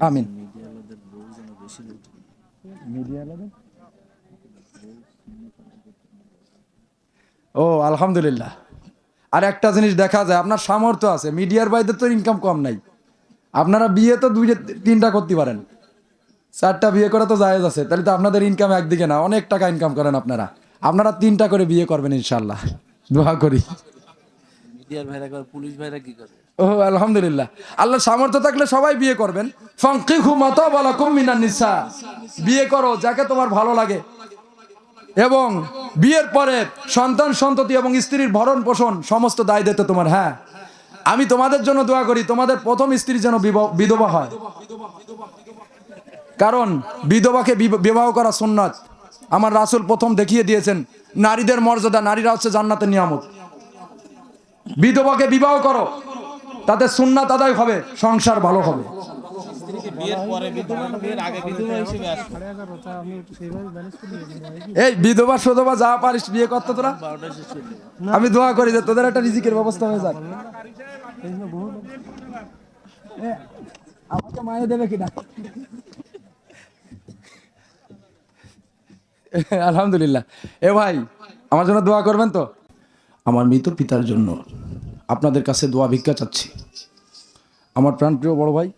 আমিন। ও আলহামদুলিল্লাহ। আর একটা জিনিস দেখা যায়, আপনার সামর্থ্য আছে, মিডিয়ার বাইরে তো ইনকাম কম নাই। আপনারা বিয়ে তো দুইটা তিনটা করতে পারেন, চারটা বিয়ে করা তো জায়েজ আছে, তাহলে তো আপনাদের ইনকাম একদিকে না, অনেক টাকা ইনকাম করেন আপনারা। আপনারা তিনটা করে বিয়ে করবেন ইনশাল্লাহ, দোয়া করি। মিডিয়ার ভাইরা করে, পুলিশ ভাইরা কি করে? ও আলহামদুলিল্লাহ, আল্লাহ সামর্থ্য থাকলে সবাই বিয়ে করবেন। ফানকিহু মা তাবা লাকুম মিনান নিসা, বিয়ে করো যাকে তোমার ভালো লাগে, এবং বিয়ের পরে সন্তান সন্ততি এবং স্ত্রীর ভরণ পোষণ সমস্ত দায় দায়িত্ব তোমার। হ্যাঁ, আমি তোমাদের জন্য দোয়া করি, তোমাদের প্রথম স্ত্রী যেন বিধবা হয়, কারণ বিধবাকে বিবাহ করা সুন্নাত। আমার রাসূল প্রথম দেখিয়ে দিয়েছেন নারীদের মর্যাদা, নারীরা হচ্ছে জান্নাতের নিয়ামত। বিধবাকে বিবাহ করো, তাতে সুন্নাত আদায় হবে, সংসার ভালো হবে। স্ত্রীকে বিয়ের পরে বিধবা না বিয়ের আগে বিধবা হিসেবে আসবে? এই বিধবা সধবা যা পারিস বিয়ে করতে তোরা, 12টা শেষ হইলো। আমি দোয়া করি যে তোদের একটা রিজিকের ব্যবস্থা হয়ে যাক। আমাকে মায়ে দেবে কিনা? আলহামদুলিল্লাহ। এ ভাই, আমার জন্য দোয়া করবেন তো? আমার মৃত পিতার জন্য আপনাদের কাছে দোয়া ভিক্ষা চাচ্ছি। আমার প্রাণপ্রিয় বড় ভাই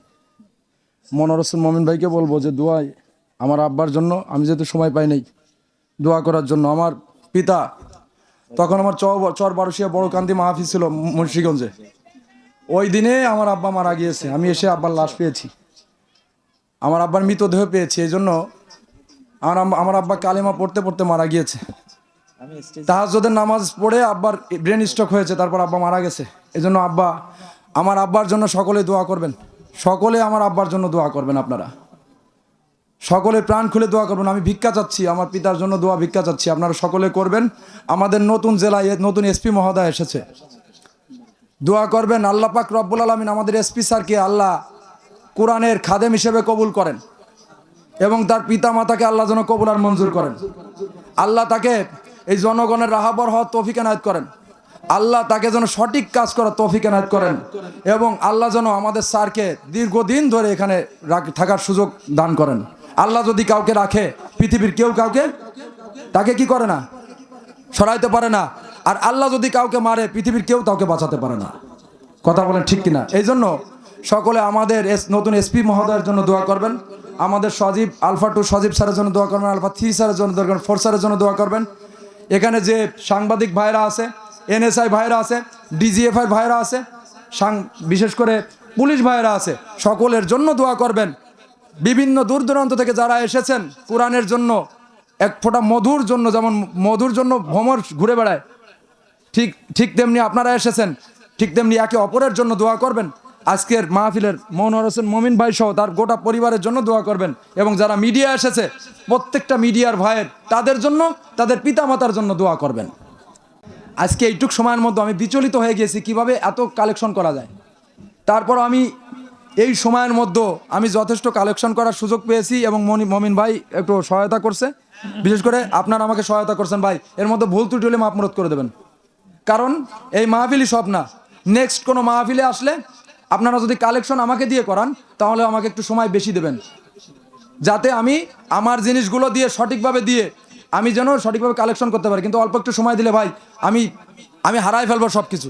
মনোয়ার হোসেন মমিন ভাইকে বলবো যে দোয়ায় আমার আব্বার জন্য, আমি যেহেতু সময় পাই নাই দোয়া করার জন্য। আমার পিতা, তখন আমার চর বারুশিয়া বড় কান্দি মাহফিল ছিল মুন্সিগঞ্জে, ওই দিনে আমার আব্বা মারা গিয়েছে। আমি এসে আব্বার লাশ পেয়েছি, আমার আব্বার মৃতদেহ পেয়েছি। এই জন্য আমার আব্বা কালেমা পড়তে পড়তে মারা গিয়েছে। আমি স্টেজ তাহাজ্জুদের নামাজ পড়ে আব্বার ব্রেন স্ট্রোক হয়েছে, তারপর আব্বা মারা গেছে। এই জন্য আমার আব্বার জন্য সকলে দোয়া করবেন, সকলে আমার আব্বার জন্য দোয়া করবেন। আপনারা সকলে প্রাণ খুলে দোয়া করবেন। আমি ভিক্ষা চাচ্ছি, আমার পিতার জন্য দোয়া ভিক্ষা চাচ্ছি, আপনারা সকলে করবেন। আমাদের নতুন জেলায় নতুন এসপি মহোদয় এসেছে, দোয়া করবেন। আল্লাহ পাক রব্বুল আলামিন আমাদের এসপি স্যারকে আল্লাহ কোরআনের খাদেম হিসেবে কবুল করেন, এবং তার পিতা মাতাকে আল্লাহ যেন কবুল আর মঞ্জুর করেন। আল্লাহ তাকে এই জনগণের রাহাবর হওয়ার তৌফিক এনায়েত করেন। আল্লাহ তাকে যেন সঠিক কাজ করার তৌফিক এনায়েত করেন, এবং আল্লাহ যেন আমাদের স্যারকে দীর্ঘদিন ধরে এখানে থাকার সুযোগ দান করেন। আল্লাহ যদি কাউকে রাখে, পৃথিবীর কেউ কাউকে তাকে কি করে না, সরাইতে পারে না। আর আল্লাহ যদি কাউকে মারে, পৃথিবীর কেউ কাউকে বাঁচাতে পারে না। কথা বলেন ঠিক কিনা? এই জন্য সকলে আমাদের নতুন এসপি মহোদয়ের জন্য দোয়া করবেন। আমাদের সজীব আলফা 2 সজীব স্যারের জন্য দোয়া করবেন, আলফা 3 স্যারের জন্য দোয়া করবেন, 4 স্যারের জন্য দোয়া করবেন। এখানে যে সাংবাদিক ভাইরা আছে, এনএসআই ভাইরা আছে, ডিজিএফআই ভাইরা আছে, বিশেষ করে পুলিশ ভাইরা আছে, সকলের জন্য দোয়া করবেন। বিভিন্ন দূর দূরান্ত থেকে যারা এসেছেন কোরআনের জন্য, এক ফোঁটা মধুর জন্য, যেমন মধুর জন্য ভ্রমর ঘুরে বেড়ায়, ঠিক তেমনি আপনারা এসেছেন, ঠিক তেমনি একে অপরের জন্য দোয়া করবেন। আজকের মাহফিলের মনোয়ার হোসেন মমিন ভাই সহ তার গোটা পরিবারের জন্য দোয়া করবেন, এবং যারা মিডিয়া এসেছে প্রত্যেকটা মিডিয়ার ভাইয়ের, তাদের জন্য, তাদের পিতামাতার জন্য দোয়া করবেন। আজকে এইটুক সময়ের মধ্যে আমি বিচলিত হয়ে গেছি কিভাবে এত কালেকশন করা যায়। তারপর আমি এই সময়ের মধ্যে আমি যথেষ্ট কালেকশন করার সুযোগ পেয়েছি, এবং মমিন ভাই একটু সহায়তা করছে, বিশেষ করে আপনারা আমাকে সহায়তা করছেন ভাই। এর মধ্যে ভুল ত্রুটি হলে মাপ মরদ করে দেবেন, কারণ এই মাহফিলই সব না। নেক্সট কোনো মাহফিলে আসলে আপনারা যদি কালেকশন আমাকে দিয়ে করান, তাহলে আমাকে একটু সময় বেশি দেবেন, যাতে আমি আমার জিনিসগুলো দিয়ে সঠিকভাবে দিয়ে আমি যেন সঠিকভাবে কালেকশন করতে পারি। কিন্তু অল্প একটু সময় দিলে ভাই আমি হারাই ফেলবো সব কিছু।